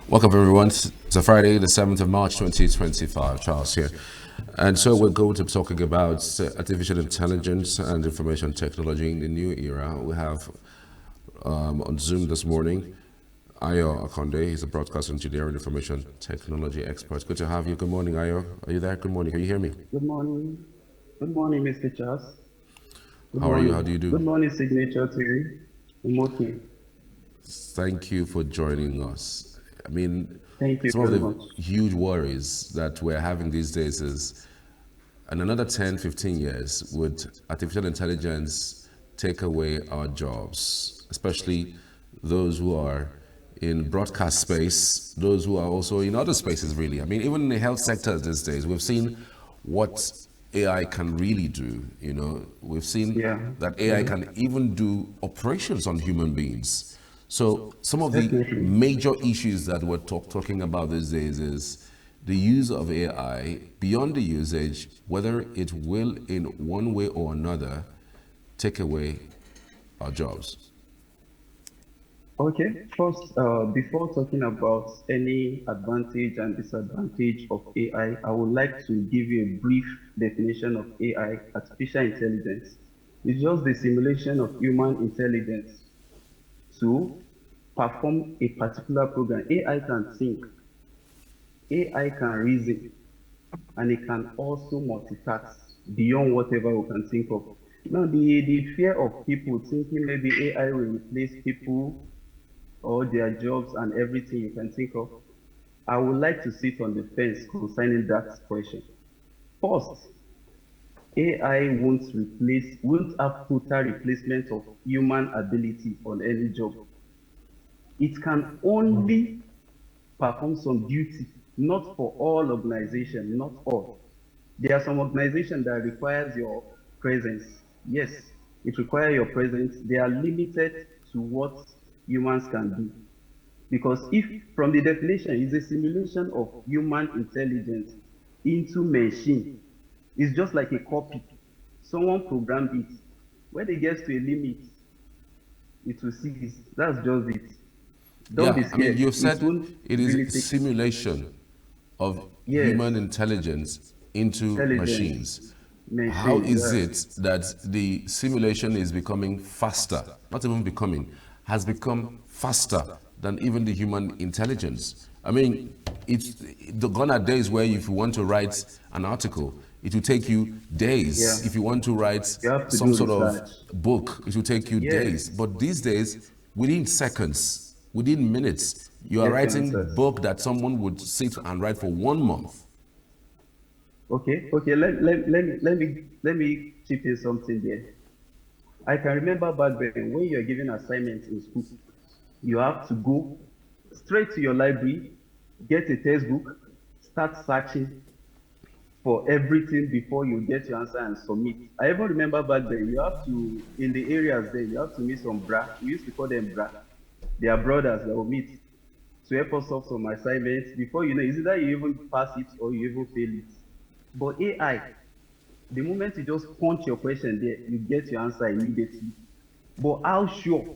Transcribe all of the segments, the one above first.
Welcome, everyone. It's a Friday, the 7th of March, 2025. Charles here. And so we're going to be talking about artificial intelligence and information technology in the new era. We have on Zoom this morning Ayo Akonde. He's a broadcast engineer and information technology expert. Good to have you. Good morning, Ayo. Are you there? Good morning. Can you hear me? Good morning. Good morning, Mr. Charles. Good How are you? How morning. do you do? Good morning, Signature TV. I'm okay. Thank you for joining us. I mean, Thank you some of very the much. huge worries that we're having these days is in another 10, 15 years, would artificial intelligence take away our jobs, especially those who are in broadcast space, those who are also in other spaces, really? I mean, even in the health sector these days, we've seen what AI can really do. We've seen Yeah. that AI can even do operations on human beings. So some of the Definitely. major issues that we're talking about these days is the use of AI beyond the usage, whether it will in one way or another take away our jobs. Okay. First, before talking about any advantage and disadvantage of AI, I would like to give you a brief definition of AI, artificial intelligence. It's just the simulation of human intelligence to perform a particular program. AI can think, AI can reason, and it can also multitask beyond whatever we can think of. Now, the fear of people thinking maybe AI will replace people or their jobs and everything you can think of, I would like to sit on the fence concerning that question. First, AI won't have total replacement of human ability on any job. It can only perform some duty, not for all organizations, not all. There are some organizations that requires your presence. Yes, it requires your presence. They are limited to what humans can do. Because if, from the definition, it's a simulation of human intelligence into machine, it's just like a copy. Someone programmed it. When it gets to a limit, it will cease. That's just it. Don't be Yeah, I mean, scared. you've It said won't it is really take, simulation of yes, human intelligence into intelligence, machines. How machine, is yeah. it that the simulation is becoming faster, not even becoming, has become faster than even the human intelligence? I mean, it's gone are days where if you want to write an article, it will take you Yeah, days. If you want to write you have to some do sort of research. book, it will take you days. Yes, But these days, within seconds, within minutes, you are get the writing answers. book that someone would sit and write for 1 month. Okay. Let me chip in something there. I can remember back then when you're giving assignments in school, you have to go straight to your library, get a textbook, start searching for everything before you get your answer and submit. I even remember back then you have to, in the areas there, you have to meet some bra. We used to call them bra. They are brothers that will meet to help us solve some assignments. Before you know, it's either you even pass it or you even fail it. But AI, the moment you just punch your question there, you get your answer immediately. But how sure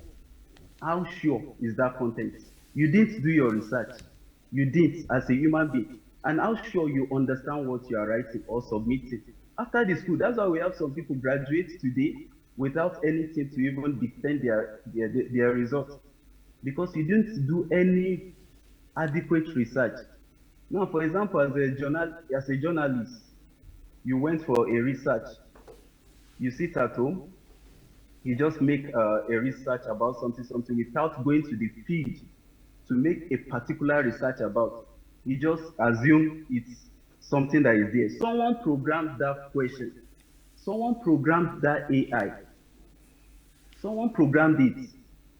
is that content? You didn't do your research. You didn't as a human being. And how sure you understand what you are writing or submitting. After the school, that's why we have some people graduate today without anything to even defend their results. Because you didn't do any adequate research. Now, for example, as a journalist, you went for a research. You sit at home, you just make a research about something without going to the field to make a particular research about. You just assume it's something that is there. Someone programmed that question. Someone programmed that AI. Someone programmed it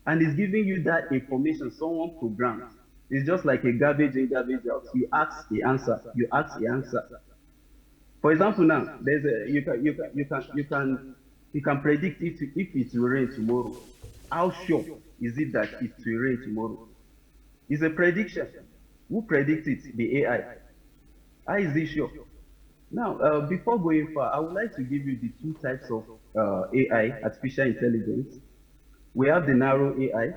and is giving you that information someone programmed. It's just like a garbage in, garbage out. You ask the answer. You ask the answer. For example, now there's a you can predict if it will rain tomorrow. How sure is it that it will rain tomorrow? It's a prediction. Who predicts it? The AI. How is it sure? Now, before going far, I would like to give you the two types of AI, artificial intelligence. We have the narrow AI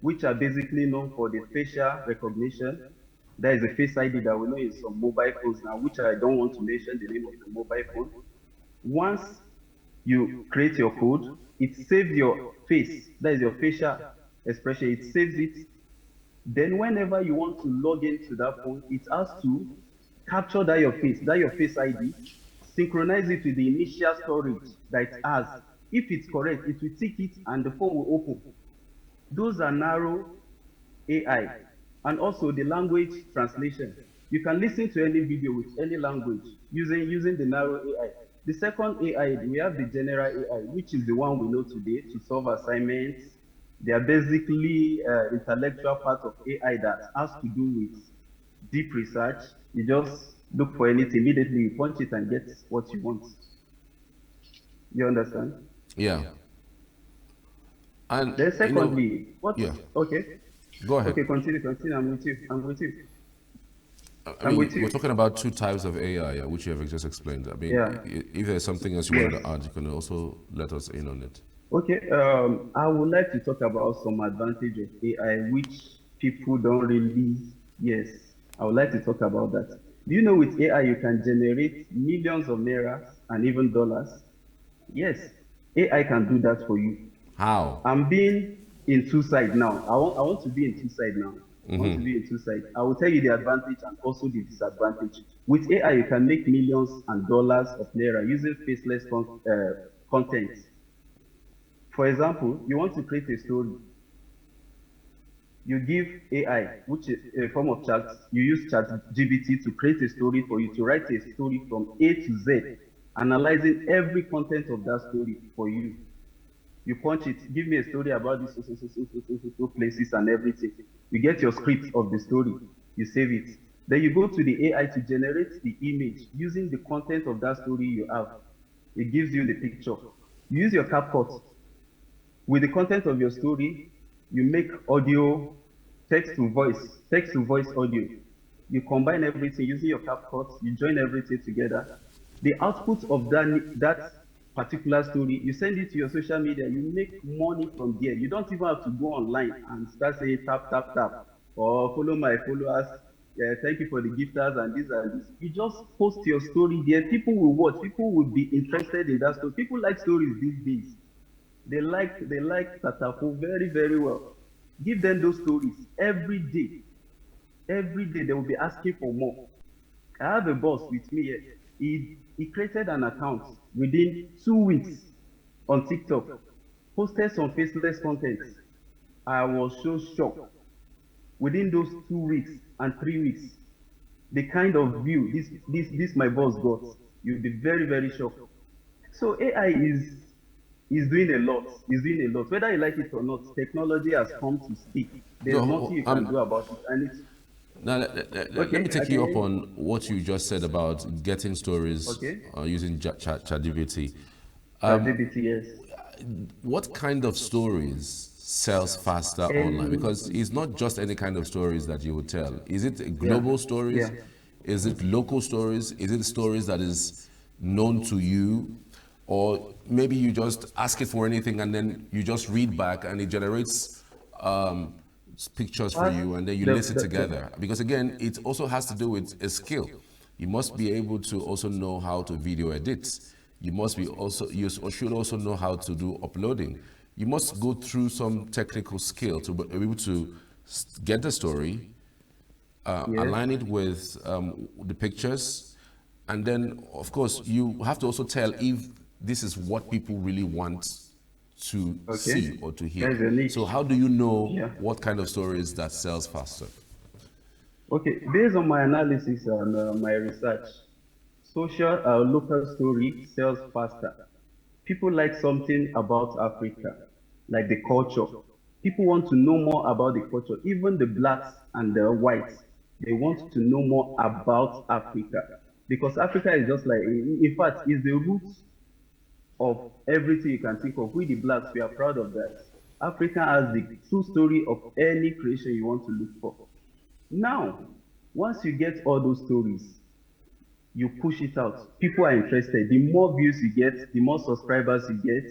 which are basically known for the facial recognition. That is a face ID that we know in some mobile phones now, which I don't want to mention the name of the mobile phone. Once you create your code, it saves your face, that is your facial expression, it saves it. Then whenever you want to log into that phone, it has to capture that your face ID, synchronize it with the initial storage that it has. If it's correct, it will tick it and the phone will open. Those are narrow AI. And also the language translation. You can listen to any video with any language using the narrow AI. The second AI, we have the general AI, which is the one we know today to solve assignments. They are basically intellectual part of AI that has to do with deep research. You just look for anything, immediately you punch it and get what you want. You understand? Yeah. And Then secondly, what? yeah, Okay, go ahead. okay, continue. I'm with you. I'm with you. I I'm with mean, we're you. talking about two types of AI, which you have just explained. I mean, Yeah. if there's something else you Yes. wanted to add, you can also let us in on it. Okay. I would like to talk about some advantage of AI which people don't really. Yes. I would like to talk about that. Do you know with AI you can generate millions of naira and even dollars? Yes. AI can do that for you. How? I'm being in two sides now. I want to be in two sides now. I want to be in two sides. I will tell you the advantage and also the disadvantage. With AI, you can make millions and dollars of naira using faceless content. For example, you want to create a story. You give AI, which is a form of chat, you use chat GBT to create a story for you, to write a story from A to Z, analyzing every content of that story for you. You punch it, give me a story about this so places and everything. You get your script of the story, you save it. Then you go to the AI to generate the image using the content of that story you have. It gives you the picture. You use your CapCut. With the content of your story, you make audio, text to voice audio. You combine everything using your CapCut, you join everything together. The output of that particular story, you send it to your social media, you make money from there. You don't even have to go online and start saying tap, tap, tap, or follow my followers. Yeah, thank you for the gifters and this and this. You just post your story there. People will watch. People will be interested in that story. People like stories these days. They like Tatako very, very well. Give them those stories every day. Every day they will be asking for more. I have a boss with me here. He created an account within 2 weeks on TikTok, posted some faceless content. I was so shocked. Within those 2 weeks and 3 weeks, the kind of view this my boss got, you'll be very, very shocked. So AI is doing a lot. Is doing a lot. Whether you like it or not, technology has come to stay. There's nothing No, you can do about it. And it's now let okay. me I take can you hear up you. on what you just said about getting stories Okay. using ChatGPT. ChatGPT, yes. What kind of stories sells faster online? Because Anything. it's not just any kind of stories that you would tell. Is it Yeah. global stories? Yeah. Is it local stories? Is it stories that is known to you? Or maybe you just ask it for anything and then you just read back and it generates pictures for What you and then you listen the together. Because again, it also has to do with a skill. You must be able to also know how to video edit. You must be also you should also know how to do uploading. You must go through some technical skill to be able to get the story, yes. align it with the pictures, and then of course you have to also tell if this is what people really want to Okay. see or to hear. That is a So niche. how do you know Yeah. what kind of stories that sells faster? Okay. Based on my analysis and my research, social local story sells faster. People like something about Africa, like the culture. People want to know more about the culture. Even the blacks and the whites, they want to know more about Africa. Because Africa is just like, in fact, is the roots of everything you can think of. We the blacks, we are proud of that. Africa has the true story of any creation you want to look for. Now, once you get all those stories, you push it out. People are interested. The more views you get, the more subscribers you get.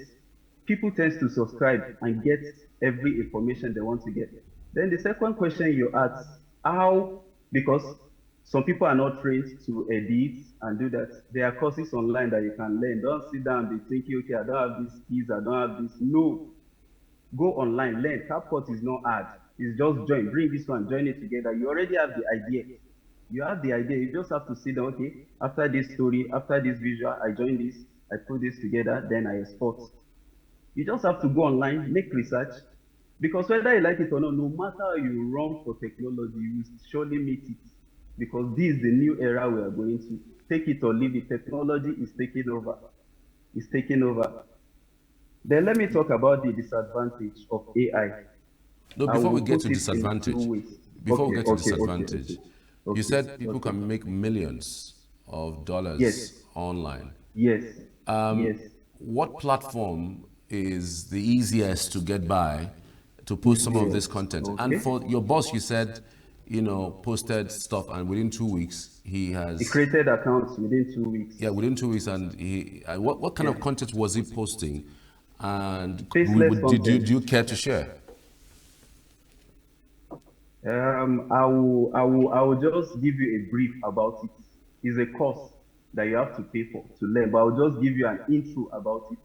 People tend to subscribe and get every information they want to get. Then the second question you ask, how, because some people are not trained to edit and do that. There are courses online that you can learn. Don't sit down and be thinking, okay, I don't have these skills, I don't have this. No, go online, learn. CapCut is not hard. It's just join, bring this one, join it together. You already have the idea. You have the idea. You just have to sit down, okay, after this story, after this visual, I join this, I put this together, then I export. You just have to go online, make research, because whether you like it or not, no matter how you run for technology, you will surely meet it. Because this is the new era we are going to. Take it or leave it. Technology is taking over. It's taking over. Then let me talk about the disadvantage of AI. No, I before we will get put to it in two disadvantage, ways. before we Okay, get to okay, okay, disadvantage, okay, you okay, said people okay. can make millions of Yes, dollars online. yes, yes, What platform is the easiest to get by to post some of yes. this content? And Okay. for your boss, you said, posted stuff, and within 2 weeks, he He has, created accounts within 2 weeks. yeah, within 2 weeks, and what kind Yeah. of content was he posting? And Faceless content. do you care to share? I will just give you a brief about it. It's a course that you have to pay for to learn, but I'll just give you an intro about it.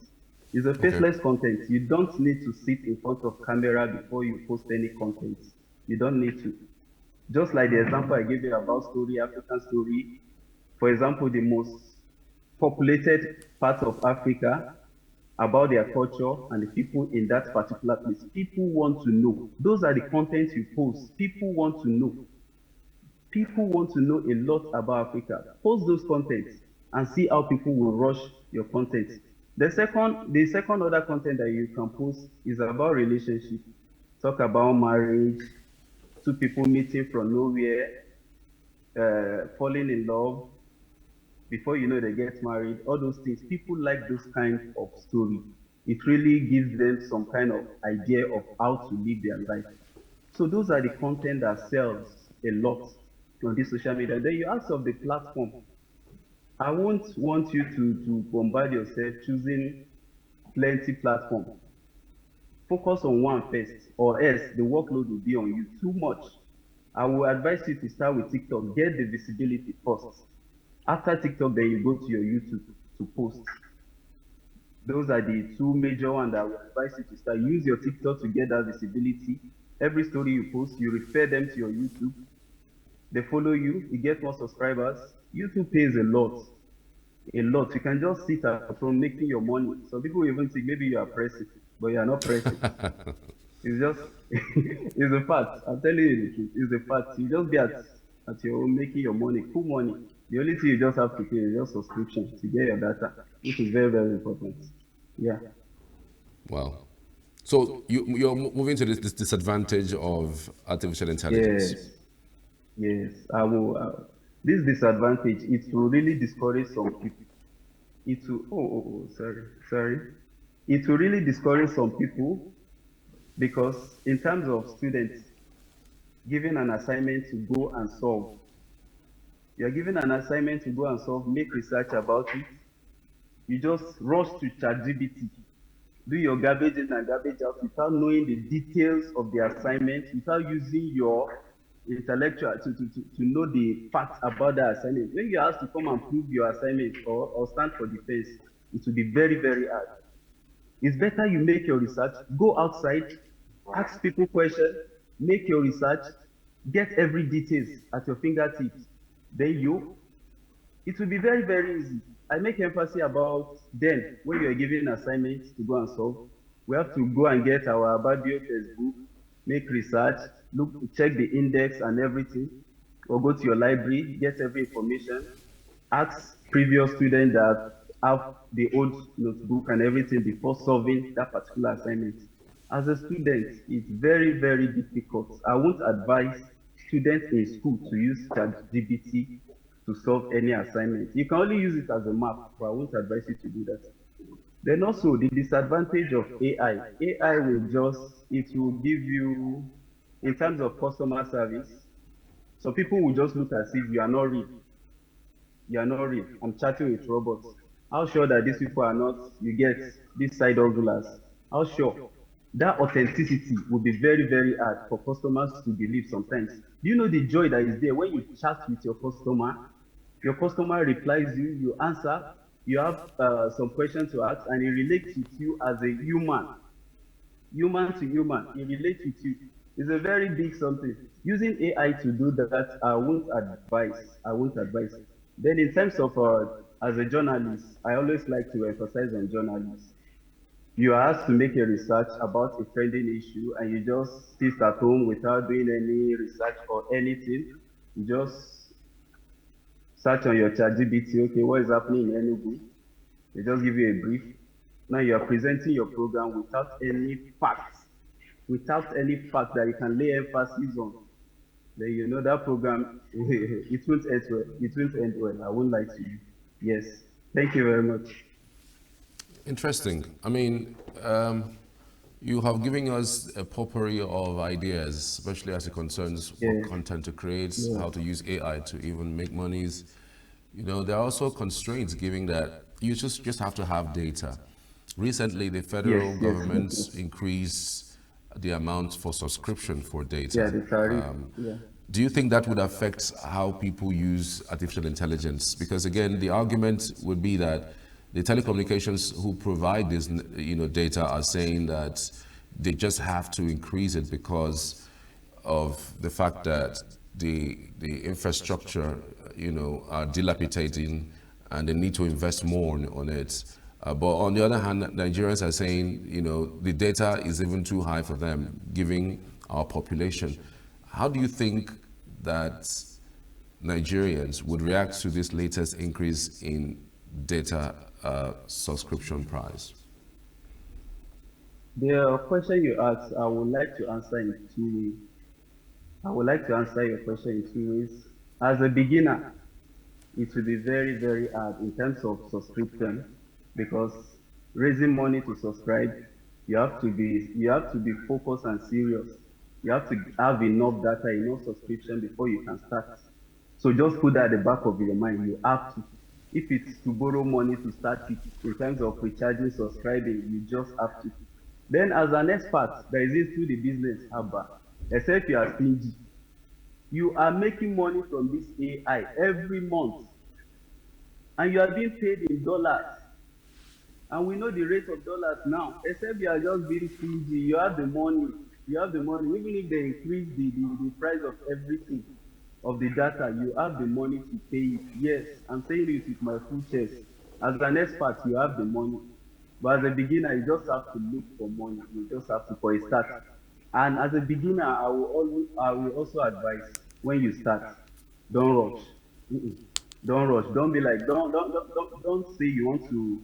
It's a Okay. faceless content. You don't need to sit in front of camera before you post any content. You don't need to. Just like the example I gave you about story, African story. For example, the most populated part of Africa, about their culture and the people in that particular place. People want to know. Those are the contents you post. People want to know. People want to know a lot about Africa. Post those contents and see how people will rush your content. The second other content that you can post is about relationship. Talk about marriage, two people meeting from nowhere, falling in love, before you know they get married, all those things. People like those kind of story. It really gives them some kind of idea of how to live their life. So those are the content that sells a lot on this social media. Then you ask of the platform. I won't want you to bombard yourself choosing plenty platform. Focus on one first, or else the workload will be on you too much. I will advise you to start with TikTok. Get the visibility first. After TikTok, then you go to your YouTube to post. Those are the two major ones that I would advise you to start. Use your TikTok to get that visibility. Every story you post, you refer them to your YouTube. They follow you, you get more subscribers. YouTube pays a lot. A lot. You can just sit at home making your money. Some people even think maybe you are pressing, but you are not pressing. It's just it's a fact. I'm telling you the truth. It's a fact. You just be at your home making your money, cool money. The only thing you just have to pay is your subscription to get your data, which is very, very important. Yeah. Wow. So you're moving to this disadvantage of artificial intelligence. Yes. Yes. I will. This disadvantage, it will really discourage some people. It will. Sorry. It will really discourage some people because in terms of students given an assignment to go and solve, you're given an assignment to go and solve, make research about it. You just rush to ChatGPT, do your garbage in and garbage out without knowing the details of the assignment, without using your intellectual to know the facts about the assignment. When you ask to come and prove your assignment or stand for defense, it will be very, very hard. It's better you make your research, go outside, ask people questions, make your research, get every details at your fingertips. Then it will be very, very easy. I make emphasis about then when you are given assignments to go and solve. We have to go and get our Ababio textbook, make research, look, check the index and everything, or go to your library, get every information, ask previous students that have the old notebook and everything before solving that particular assignment. As a student, it's very, very difficult. I won't advise students in school to use ChatGPT to solve any assignment. You can only use it as a map, but I won't advise you to do that. Then also the disadvantage of AI. AI it will give you, in terms of customer service, so people will just look as if you are not real. You are not real. I'm chatting with robots. How sure that these people are not, you get, these side hustlers? How sure? that authenticity will be very, very hard for customers to believe sometimes. Do you know the joy that is there when you chat with your customer replies you, you answer, you have some questions to ask, and he relates with you as a human to human, he relates with you. It's a very big something. Using AI to do that, I won't advise. I won't advise. Then in terms of as a journalist, I always like to emphasize on journalists. You are asked to make a research about a trending issue and you just sit at home without doing any research or anything. You just search on your ChatGPT, okay, what is happening in Enugu? They just give you a brief. Now you are presenting your program without any fact that you can lay emphasis on. Then you know that program, it won't end well. It won't end well. I won't lie to you. Yes. Thank you very much. Interesting. I mean, you have given us a potpourri of ideas, especially as it concerns what content to create, how to use AI to even make monies. You know, there are also constraints given that you just have to have data. Recently, the federal government increased the amount for subscription for data. Yeah, the tariff. Do you think that would affect how people use artificial intelligence? Because again, the argument would be that the telecommunications who provide this, data are saying that they just have to increase it because of the fact that the infrastructure, are dilapidating, and they need to invest more on it. But on the other hand, Nigerians are saying, the data is even too high for them, given our population. How do you think that Nigerians would react to this latest increase in data subscription price? The question you asked, I would like to answer in two ways. I would like to answer your question in two ways. As a beginner, it will be very, very hard in terms of subscription because raising money to subscribe, you have to be focused and serious. You have to have enough data, enough subscription before you can start. So just put that at the back of your mind. You have to. If it's to borrow money to start it, in terms of recharging, subscribing, you just have to. Then as an expert that is into the business, Abba, except you are stingy, you are making money from this AI every month. And you are being paid in dollars. And we know the rate of dollars now. Except you are just being stingy, you have the money. You have the money. Even if they increase the price of everything, of the data, you have the money to pay it. Yes, I'm saying it with my full chest. As an expert, you have the money. But as a beginner, you just have to look for money. You just have to, for a start. And as a beginner, I will also advise when you start, don't rush. Don't rush. Don't be like, don't say you want to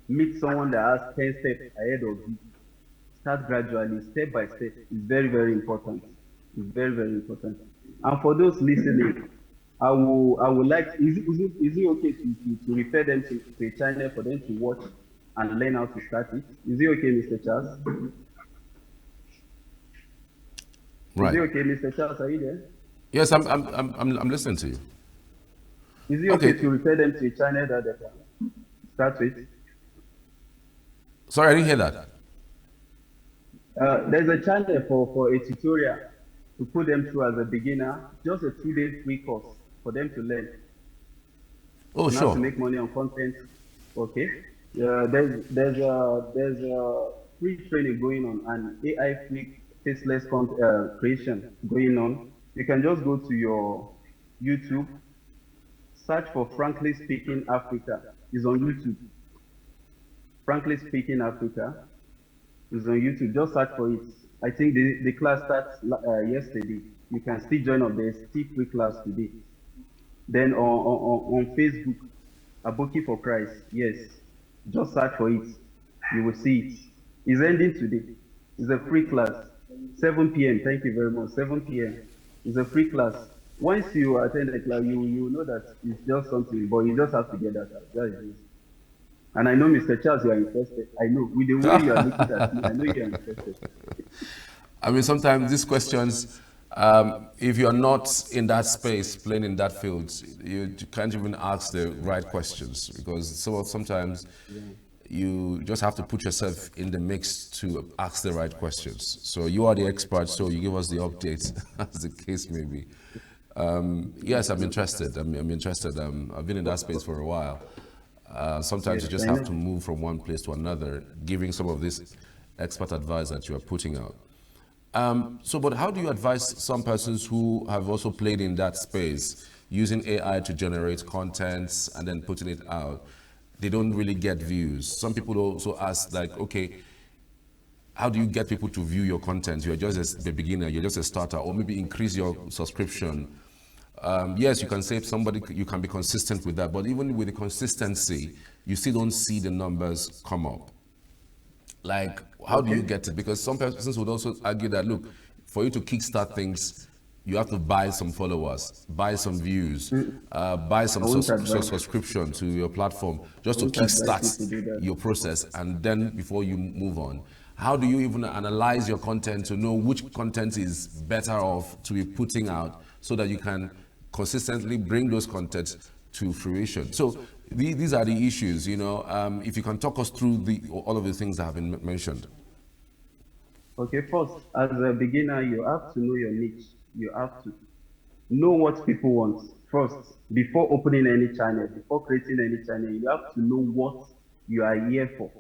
meet someone that has 10 steps ahead of you. Start gradually, step by step. It's very, very important. It's very, very important. And for those listening, I would like, is it okay to refer them to a channel for them to watch and learn how to start it? Is it okay, Mr. Charles? Right. Is it okay, Mr. Charles? Are you there? Yes, I'm listening to you. Is it okay to refer them to a channel that they can start with? Sorry, I didn't hear that. There's a channel for a tutorial to put them through as a beginner, just a 2-day free course for them to learn. Oh, sure. How to make money on content. Okay. There's a free training going on and AI free faceless content creation going on. You can just go to your YouTube, search for Frankly Speaking Africa. It's on YouTube. Frankly Speaking Africa is on YouTube. Just search for it. I think the class starts yesterday. You can still join up. There's still free class today. Then on Facebook, Aboki for Christ. Yes. Just search for it. You will see it. It's ending today. It's a free class. 7 p.m. Thank you very much. 7 p.m. It's a free class. Once you attend the class, you know that it's just something, but you just have to get that out. That is it. And I know, Mr. Charles, you are interested. I know. With the way you are looking at me, I know you are interested. I mean, sometimes these questions, if you're not in that space, playing in that field, you can't even ask the right questions because sometimes you just have to put yourself in the mix to ask the right questions. So you are the expert, so you give us the updates as the case may be. Yes, I'm interested. I'm interested. I've been in that space for a while. Sometimes Yes, you just I have know. to move from one place to another, giving some of this expert advice that you are putting out. But how do you advise some persons who have also played in that space, using AI to generate contents and then putting it out? They don't really get views. Some people also ask, like, okay, how do you get people to view your content? You're just a beginner, you're just a starter, or maybe increase your subscription. Yes, you can say somebody, you can be consistent with that, but even with the consistency, you still don't see the numbers come up. Like, how do you Okay. get it? Because some persons would also argue that, look, for you to kickstart things, you have to buy some followers, buy some views, Mm, buy some I won't advise. subscription to your platform I just to won't advise you to kickstart do that. your process, and then before you move on. How do you even analyze your content to know which content is better off to be putting out so that you can consistently bring those contents to fruition? So these are the issues, you know. If you can talk us through all of the things that have been mentioned. Okay, first, as a beginner, you have to know your niche. You have to know what people want first before opening any channel, before creating any channel. You have to know what you are here for.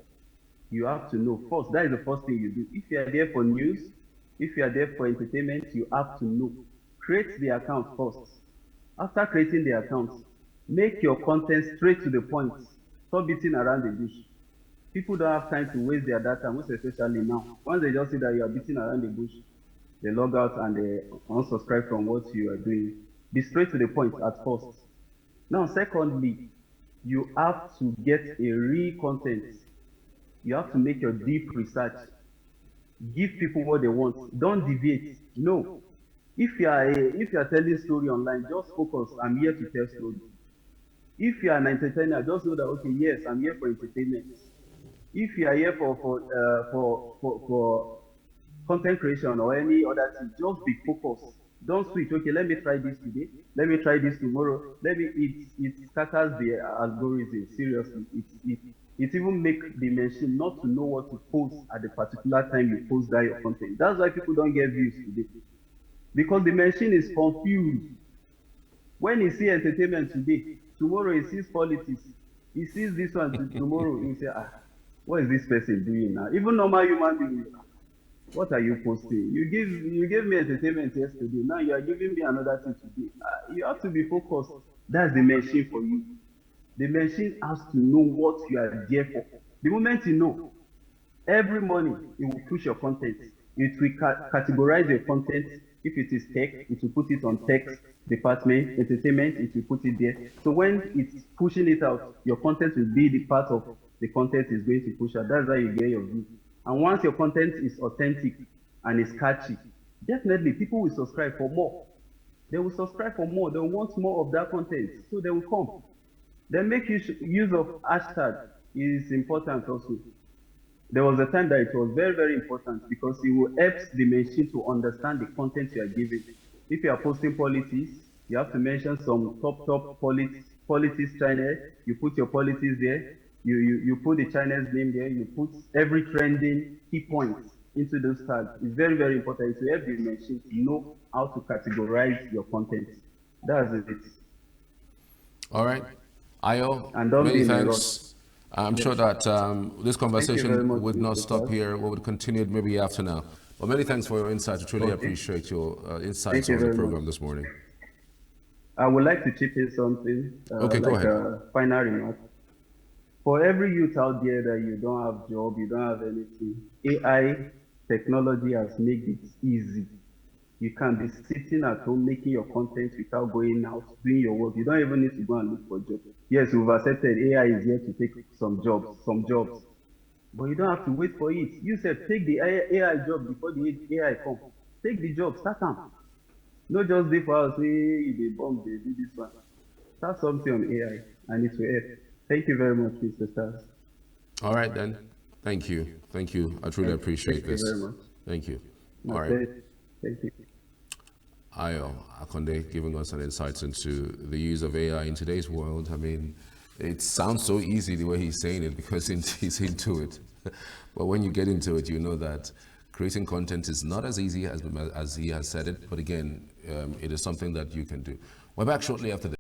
You have to know first. That is the first thing you do. If you are there for news, if you are there for entertainment, you have to know. Create the account first. After creating the account, make your content straight to the point. Stop beating around the bush. People don't have time to waste their data, most especially now. Once they just see that you are beating around the bush, they log out and they unsubscribe from what you are doing. Be straight to the point at first. Now, secondly, you have to get a real content. You have to make your deep research. Give people what they want. Don't deviate. No. If you are telling story online, just focus. I'm here to tell story. If you are an entertainer, just know that okay, yes, I'm here for entertainment. If you are here for content creation or any other thing, just be focused. Don't switch. Okay, let me try this today. Let me try this tomorrow. Let me. It scatters the algorithm. Seriously, it even make the machine not to know what to post at the particular time you post that your content. That's why people don't get views today because the machine is confused. When he see entertainment today, tomorrow he sees politics. He sees this one tomorrow. He say, ah, what is this person doing now? Even normal human being, what are you posting? You gave me entertainment yesterday. Now you are giving me another thing today. You have to be focused. That's the machine for you. The machine has to know what you are there for. The moment you know, every morning it will push your content. It will categorize your content. If it is tech, it will put it on tech department. Entertainment, it will put it there. So when it's pushing it out, your content will be the part of the content is going to push out. That's how you get your view. And once your content is authentic and is catchy, definitely people will subscribe for more. They will subscribe for more. They will want more of that content. So they will come. Then make use of hashtag is important also. There was a time that it was very, very important because it will help the machine to understand the content you are giving. If you are posting politics, you have to mention some top politics channel. You put your politics there. You put the channel's name there. You put every trending key points into those tags. It's very, very important to help the machine to know how to categorize your content. That's it. All right. Ayo, And don't be many in a rush. thanks. I'm Yes. sure that this Thank you very conversation much, would not Mr. stop Stars. here. We would continue maybe after now. But many thanks for your insight. I truly Okay. appreciate your Thank insights you on the very much. program this morning. I would like to chip in something, Okay, go like ahead. a final remark. For every youth out there that you don't have job, you don't have anything, AI technology has made it easy. You can be sitting at home making your content without going out, doing your work. You don't even need to go and look for job. Yes, we've accepted AI is here to take some jobs, but you don't have to wait for it. You said take the AI job before the AI come. Take the job, start them. No just dey for house say you dey bomb, dey do this one. Start something on AI and it will help. Thank you very much, Mr. Stars. All right, then. Thank you. Thank you. I truly appreciate Thank you very this. much. Thank you. My All right. pleasure. Thank you. Ayo Akonde giving us an insight into the use of AI in today's world. I mean, It sounds so easy the way he's saying it because he's into it. But when you get into it, you know that creating content is not as easy as he has said it. But again, it is something that you can do. We're back shortly after this.